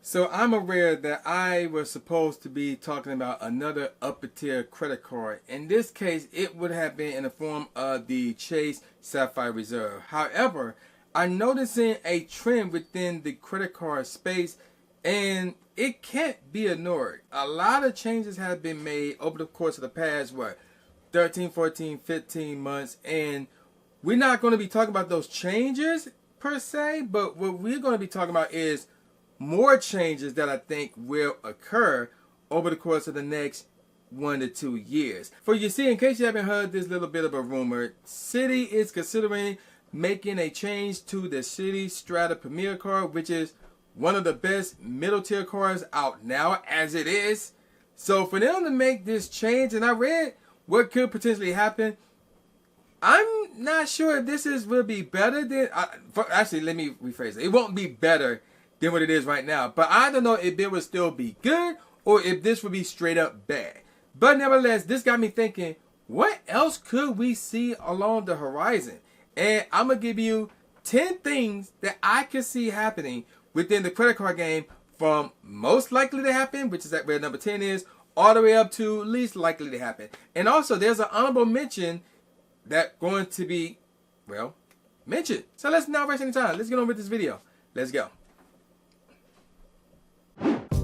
So I'm aware that I was supposed to be talking about another upper tier credit card. In this case, it would have been in the form of the Chase Sapphire Reserve. However, I'm noticing a trend within the credit card space, and it can't be ignored. A lot of changes have been made over the course of the past, 13, 14, 15 months, and we're not going to be talking about those changes per se, but what we're going to be talking about is more changes that I think will occur over the course of the next 1 to 2 years. For you see, in case you haven't heard this little bit of a rumor, Citi is considering making a change to the Citi Strata Premier card, which is one of the best middle tier cards out now as it is. So for them to make this change, and I read what could potentially happen, I'm not sure if this will be better than, actually let me rephrase it. It won't be better than what it is right now. But I don't know if it would still be good or if this would be straight up bad. But nevertheless, this got me thinking, what else could we see along the horizon? And I'm going to give you 10 things that I could see happening within the credit card game, from most likely to happen, which is where number 10 is, all the way up to least likely to happen. And also, there's an honorable mention that's going to be, mentioned. So let's not waste any time. Let's get on with this video. Let's go.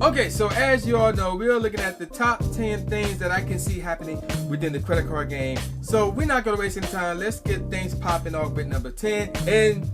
Okay, so as you all know, we're looking at the top 10 things that I can see happening within the credit card game. So we're not going to waste any time. Let's get things popping off with number 10. And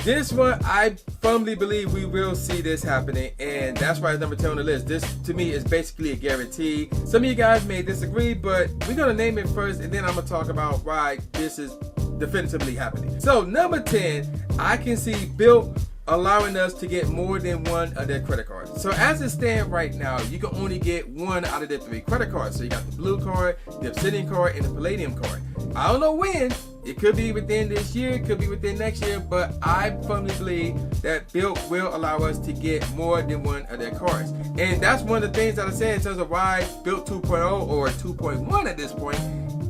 this one, I firmly believe we will see this happening. And that's why it's number 10 on the list. This, to me, is basically a guarantee. Some of you guys may disagree, but we're going to name it first. And then I'm going to talk about why this is definitively happening. So number 10, I can see Bilt allowing us to get more than one of their credit cards. So as it stands right now, you can only get one out of their 3 credit cards. So you got the blue card, the Obsidian card, and the Palladium card. I don't know when. It could be within this year, it could be within next year, but I firmly believe that Bilt will allow us to get more than one of their cards. And that's one of the things that I said in terms of why Bilt 2.0 or 2.1 at this point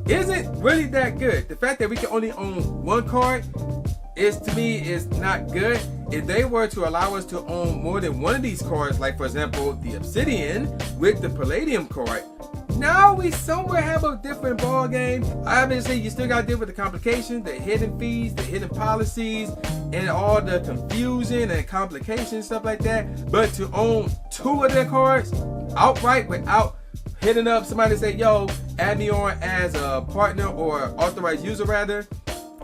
isn't really that good. The fact that we can only own one card to me is not good. If they were to allow us to own more than one of these cards, like for example the Obsidian with the Palladium card, now we somewhere have a different ball game. Obviously, you still got to deal with the complications, the hidden fees, the hidden policies, and all the confusion and complications, stuff like that. But to own 2 of their cards outright without hitting up somebody to say, yo, add me on as a partner or authorized user rather,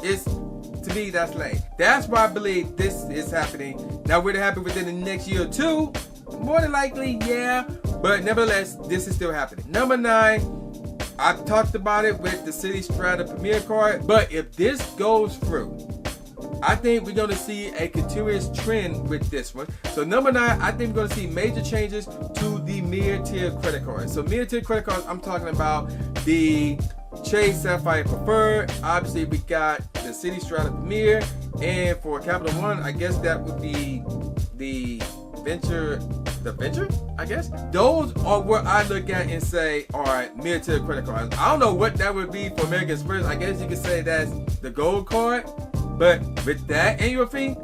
to me, that's lame. That's why I believe this is happening. Now, will it happen within the next year or 2? More than likely, yeah. But nevertheless, this is still happening. Number 9, I've talked about it with the Citi Strata Premier card. But if this goes through, I think we're going to see a continuous trend with this one. So number 9, I think we're going to see major changes to the mid-tier credit cards. So mid-tier credit cards, I'm talking about the Chase Sapphire Preferred. Obviously, we got the Citi Strata Premier, and for Capital One, I guess that would be the Venture, I guess. Those are what I look at and say are mid-tier credit cards. I don't know what that would be for American Express. I guess you could say that's the gold card, but with that annual fee,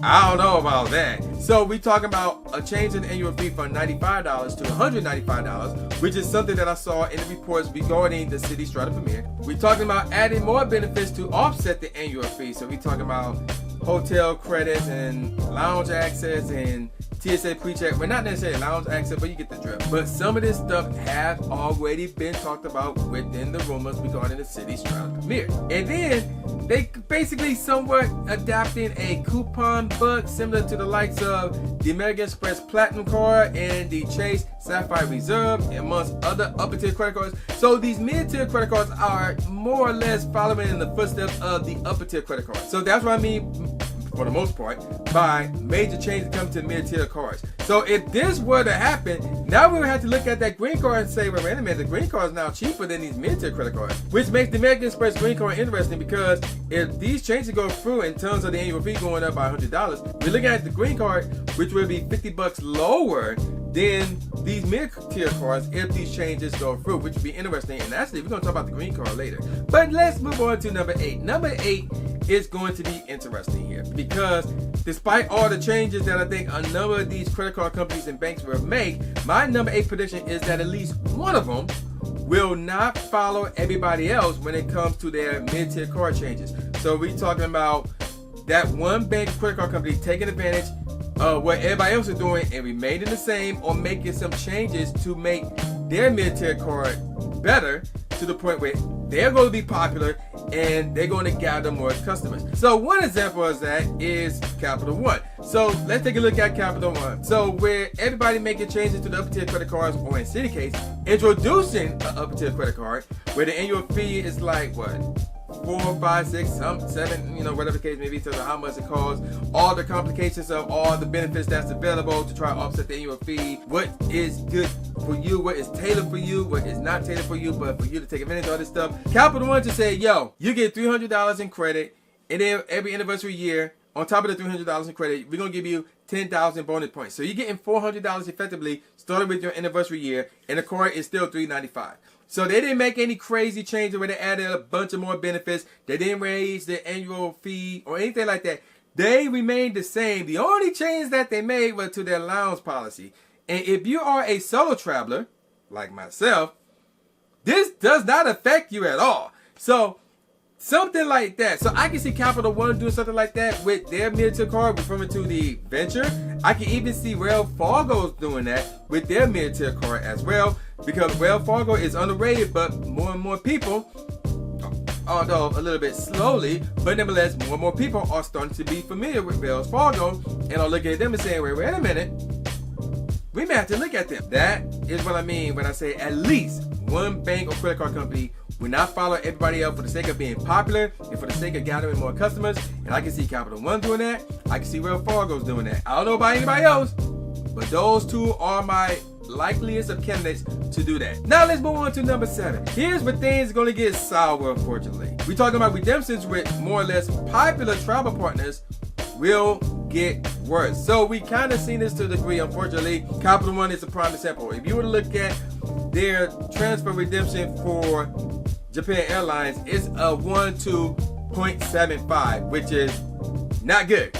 I don't know about that. So we talking about a change in the annual fee from $95 to $195, which is something that I saw in the reports regarding the Citi Strata Premier. We're talking about adding more benefits to offset the annual fee. So we talking about hotel credits and lounge access and TSA pre-check. Well, not necessarily lounge access, but you get the drift. But some of this stuff has already been talked about within the rumors regarding the Citi Strata Premier. And then they basically somewhat adapting a coupon book similar to the likes of the American Express Platinum card and the Chase Sapphire Reserve, amongst other upper tier credit cards. So these mid-tier credit cards are more or less following in the footsteps of the upper tier credit cards. So that's what I mean, for the most part, by major changes coming to mid-tier cards. So if this were to happen, now we would have to look at that green card and say, well, wait a minute, the green card is now cheaper than these mid-tier credit cards, which makes the American Express green card interesting, because if these changes go through in terms of the annual fee going up by $100, we're looking at the green card, which will be $50 lower than these mid-tier cards if these changes go through, which would be interesting. And actually, we're going to talk about the green card later. But let's move on to number 8. Number 8 is going to be interesting here because despite all the changes that I think a number of these credit card companies and banks will make, my number 8 prediction is that at least one of them will not follow everybody else when it comes to their mid-tier card changes. So we're talking about that one bank credit card company taking advantage of what everybody else is doing and remaining the same or making some changes to make their mid-tier card better to the point where they're going to be popular and they're going to gather more customers. So one example of that is Capital One. So let's take a look at Capital One. So where everybody making changes to the upper tier credit cards, or in Citi case, introducing an upper tier credit card where the annual fee is like what? 4, 5, 6, 7, whatever the case may be, to how much it costs, all the complications of all the benefits that's available to try to offset the annual fee, what is good for you, what is tailored for you, what is not tailored for you, but for you to take advantage of all this stuff. Capital One to say, yo, you get $300 in credit, and then every anniversary year, on top of the $300 in credit, we're going to give you 10,000 bonus points. So you're getting $400 effectively, starting with your anniversary year, and the card is still $395. So they didn't make any crazy changes where they added a bunch of more benefits. They didn't raise the annual fee or anything like that. They remained the same. The only change that they made was to their allowance policy. And if you are a solo traveler, like myself, this does not affect you at all. So something like that. So I can see Capital One doing something like that with their mid-tier card, referring to the Venture. I can even see Wells Fargo doing that with their mid-tier card as well, because Wells Fargo is underrated, but more and more people, although a little bit slowly, but nevertheless, more and more people are starting to be familiar with Wells Fargo and are looking at them and saying, wait a minute, we may have to look at them. That is what I mean when I say at least one bank or credit card company will not follow everybody else for the sake of being popular and for the sake of gathering more customers. And I can see Capital One doing that. I can see Wells Fargo's doing that. I don't know about anybody else, but those two are my likeliest of candidates to do that. Now let's move on to number 7. Here's where things are going to get sour, unfortunately. We're talking about redemptions with more or less popular travel partners will get worse. So we kind of seen this to a degree, unfortunately. Capital One is a prime example. If you were to look at their transfer redemption for Japan Airlines, it's a 1-2.75, which is not good.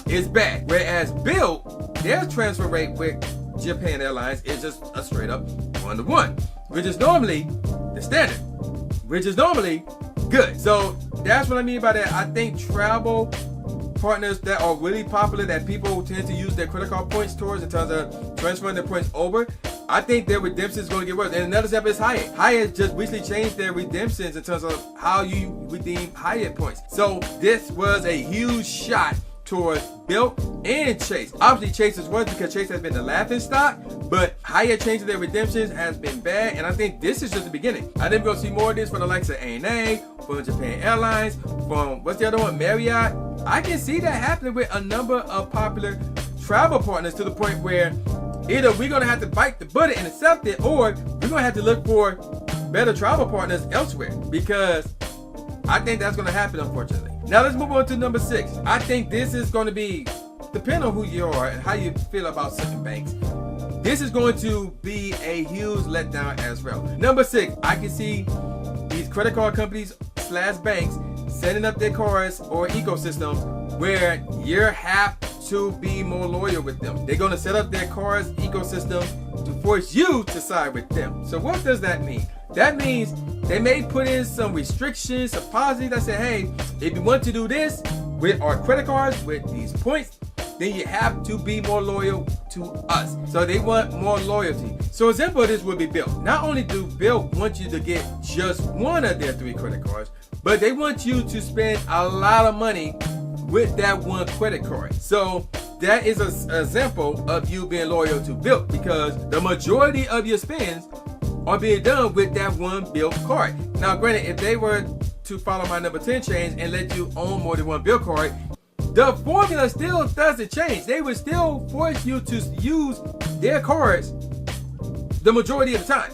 It's bad. Whereas Bill, their transfer rate with Japan Airlines is just a straight up 1-to-1, which is normally the standard, which is normally good. So that's what I mean by that. I think travel partners that are really popular, that people tend to use their credit card points towards in terms of transferring their points over, I think their redemption is going to get worse. And another step is Hyatt. Hyatt just recently changed their redemptions in terms of how you redeem Hyatt points. So this was a huge shot towards Bilt and Chase. Obviously Chase is worse because Chase has been the laughing stock, but Hyatt changing their redemptions has been bad, and I think this is just the beginning. I think we're going to see more of this from the likes of ANA, from Japan Airlines, from what's the other one, Marriott. I can see that happening with a number of popular travel partners to the point where either we're going to have to bite the bullet and accept it, or we're going to have to look for better travel partners elsewhere, because I think that's going to happen, unfortunately. Now let's move on to number 6. I think this is going to be, depending on who you are and how you feel about certain banks, this is going to be a huge letdown as well. Number 6, I can see these credit card companies / banks setting up their cards or ecosystems where you have to be more loyal with them. They're going to set up their cards ecosystem to force you to side with them. So what does that mean? That means they may put in some restrictions, some policies that say, hey, if you want to do this with our credit cards, with these points, then you have to be more loyal to us. So they want more loyalty. So an example of this would be Bilt. Not only do Bilt want you to get just one of their 3 credit cards, but they want you to spend a lot of money with that one credit card. So that is an example of you being loyal to Bilt, because the majority of your spends are being done with that one Bilt card. Now granted, if they were to follow my number 10 change and let you own more than one Bilt card, the formula still doesn't change. They would still force you to use their cards the majority of the time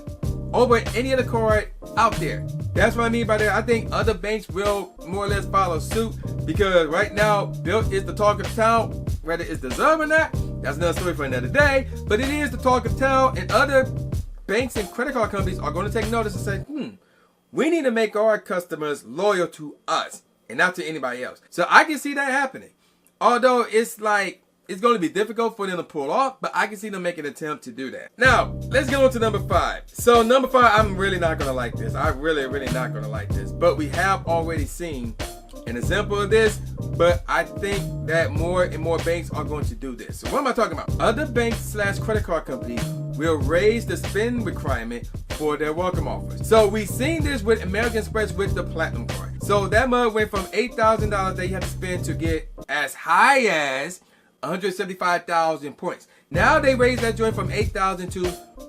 over any other card out there. That's what I mean by that. I think other banks will more or less follow suit, because right now Bilt is the talk of the town, whether it's deserved or not. That's another story for another day, but it is the talk of town, and other banks and credit card companies are going to take notice and say, we need to make our customers loyal to us and not to anybody else. So I can see that happening. Although it's going to be difficult for them to pull off, but I can see them making an attempt to do that. Now, let's get on to number 5. So number 5, I'm really not going to like this. I'm really not going to like this. But we have already seen an example of this, but I think that more and more banks are going to do this. So what am I talking about? Other banks / credit card companies will raise the spend requirement for their welcome offers. So we've seen this with American Express with the Platinum card. So that mug went from $8,000 that you have to spend to get as high as 175,000 points. Now they raised that joint from $8,000 to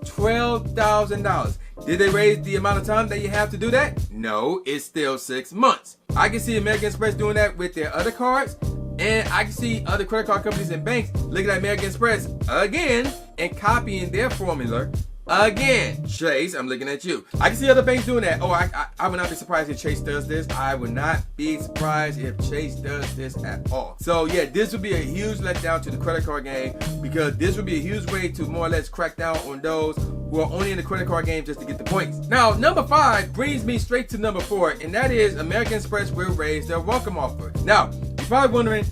$12,000. Did they raise the amount of time that you have to do that? No, it's still 6 months. I can see American Express doing that with their other cards, and I can see other credit card companies and banks looking at American Express again and copying their formula again. Chase, I'm looking at you. I can see other banks doing that. Oh, I would not be surprised if Chase does this. I would not be surprised if Chase does this at all. So yeah, this would be a huge letdown to the credit card game, because this would be a huge way to more or less crack down on those who are only in the credit card game just to get the points. Now, number 5 brings me straight to number 4, and that is American Express will raise their welcome offer. Now, you're probably wondering,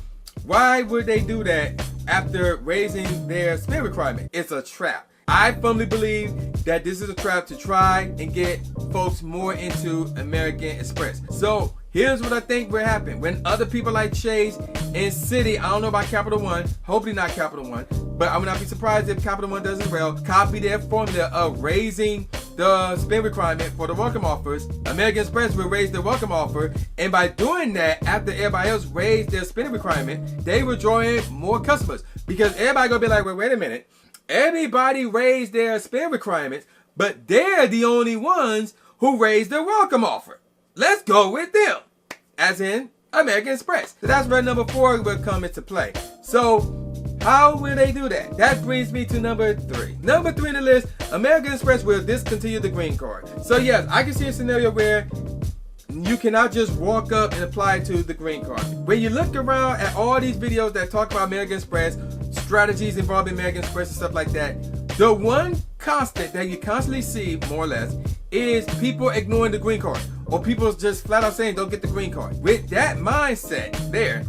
why would they do that after raising their spend requirement? It's a trap. I firmly believe that this is a trap to try and get folks more into American Express. So here's what I think will happen. When other people like Chase and Citi, I don't know about Capital One, hopefully not Capital One, but I would not be surprised if Capital One does as well, copy their formula of raising the spend requirement for the welcome offers. American Express will raise their welcome offer, and by doing that, after everybody else raised their spend requirement, they will draw in more customers, because everybody gonna be like, wait a minute, everybody raised their spend requirements, but they're the only ones who raised their welcome offer. Let's go with them, as in American Express. So that's where number 4 will come into play. So how will they do that? That brings me to number 3. Number 3 in the list, American Express will discontinue the green card. So yes, I can see a scenario where you cannot just walk up and apply to the green card. When you look around at all these videos that talk about American Express, strategies involving American Express and stuff like that, the one constant that you constantly see, more or less, is people ignoring the green card, or people just flat out saying don't get the green card. With that mindset there,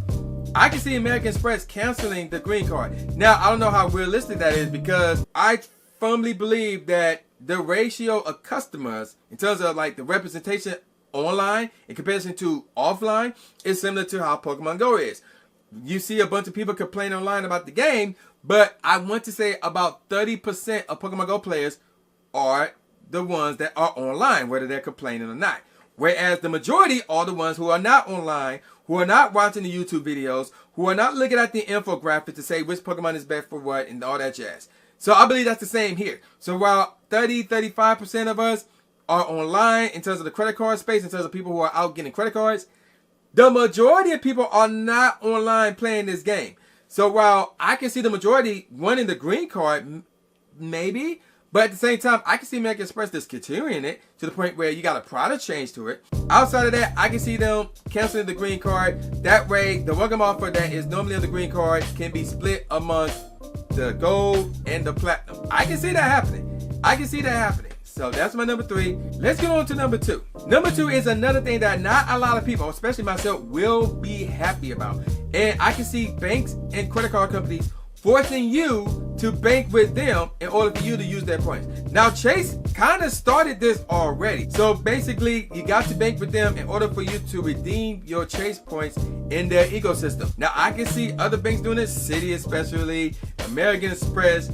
I can see American Express canceling the green card. Now, I don't know how realistic that is, because I firmly believe that the ratio of customers in terms of like the representation online in comparison to offline is similar to how Pokemon Go is. You see a bunch of people complain online about the game, but I want to say about 30% of Pokemon Go players are the ones that are online, whether they're complaining or not. Whereas the majority are the ones who are not online, who are not watching the YouTube videos, who are not looking at the infographic to say which Pokemon is best for what and all that jazz. So I believe that's the same here. So while 35% of us are online in terms of the credit card space, in terms of people who are out getting credit cards, the majority of people are not online playing this game. So while I can see the majority wanting the green card, maybe, but at the same time, I can see American Express discontinuing it to the point where you got a product change to it. Outside of that, I can see them canceling the green card. That way, the welcome offer that is normally on the green card can be split amongst the gold and the platinum. I can see that happening. So that's my number 3. Let's get on to number 2. Number 2 is another thing that not a lot of people, especially myself, will be happy about. And I can see banks and credit card companies forcing you to bank with them in order for you to use their points. Now, Chase kind of started this already. So basically, you got to bank with them in order for you to redeem your Chase points in their ecosystem. Now, I can see other banks doing this, Citi especially, American Express,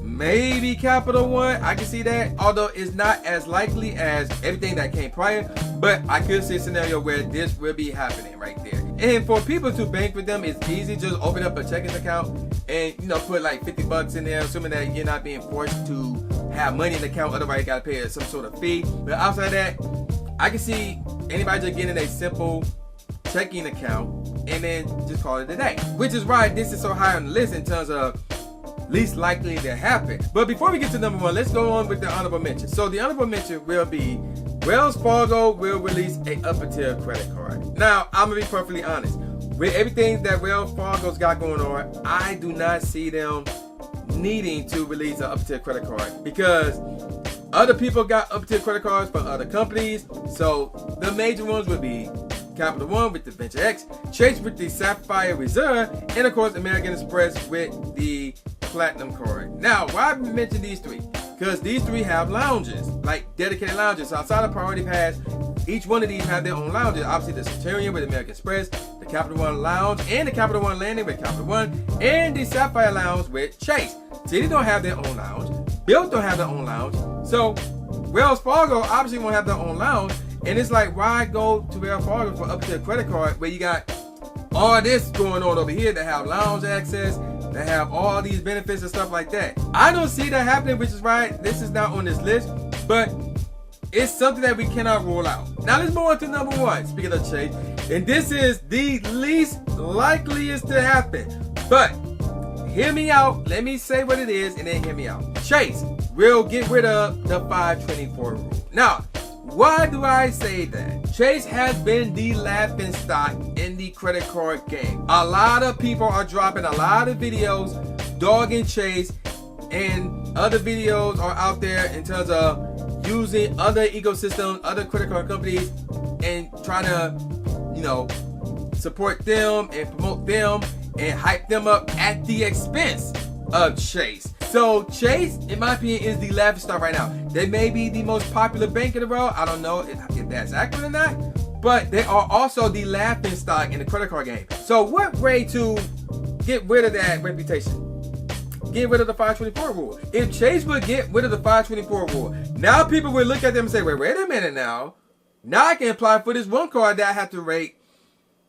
maybe Capital One. I can see that, although it's not as likely as everything that came prior, but I could see a scenario where this will be happening right there. And for people to bank with them, it's easy. Just open up a checking account and, put like $50 in there, assuming that you're not being forced to have money in the account. Otherwise, you got to pay some sort of fee. But outside that, I can see anybody just getting a simple checking account and then just call it a day. Which is why this is so high on the list in terms of least likely to happen. But before we get to number 1, let's go on with the honorable mention. So the honorable mention will be Wells Fargo will release a upper tier credit card. Now, I'm gonna be perfectly honest. with everything that Wells Fargo's got going on, I do not see them needing to release an up-tier credit card because other people got up-tier credit cards from other companies. So the major ones would be Capital One with the Venture X, Chase with the Sapphire Reserve, and of course American Express with the Platinum card. Now, why I mention these three? Because these three have lounges, like dedicated lounges. So outside of Priority Pass, each one of these have their own lounges. Obviously, the Centurion with American Express, the Capital One Lounge, and the Capital One Landing with Capital One, and the Sapphire Lounge with Chase. Citi don't have their own lounge. Bill don't have their own lounge. So Wells Fargo obviously won't have their own lounge. And it's like, why go to Wells Fargo for up-tier credit card where you got all this going on over here that have lounge access, that have all these benefits and stuff like that? I don't see that happening, which is why this is not on this list. But it's something that we cannot rule out. Now let's move on to number one, speaking of Chase. And this is the least likeliest to happen. But hear me out. Let me say what it is and then hear me out. Chase will get rid of the 524 rule. Now, why do I say that? Chase has been the laughing stock in the credit card game. A lot of people are dropping a lot of videos dogging Chase, and other videos are out there in terms of using other ecosystems, other credit card companies, and trying to, support them and promote them and hype them up at the expense of Chase. So Chase, in my opinion, is the laughing stock right now. They may be the most popular bank in the world. I don't know if that's accurate or not, but they are also the laughing stock in the credit card game. So what way to get rid of that reputation? Get rid of the 524 rule. If Chase would get rid of the 524 rule, now people would look at them and say, wait a minute now. Now I can apply for this one card that I have to wait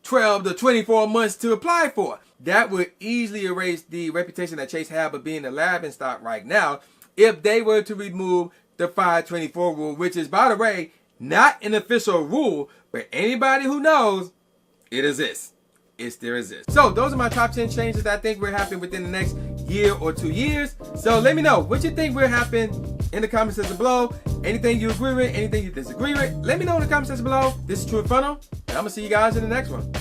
12 to 24 months to apply for. That would easily erase the reputation that Chase have of being a laughing stock right now if they were to remove the 524 rule, which is, by the way, not an official rule, but anybody who knows, it exists. It still exists. So those are my top 10 changes that I think will happen within the next year or 2 years. So let me know what you think will happen in the comment section below. Anything you agree with, anything you disagree with, let me know in the comment section below. This is True Inferno, and I'm going to see you guys in the next one.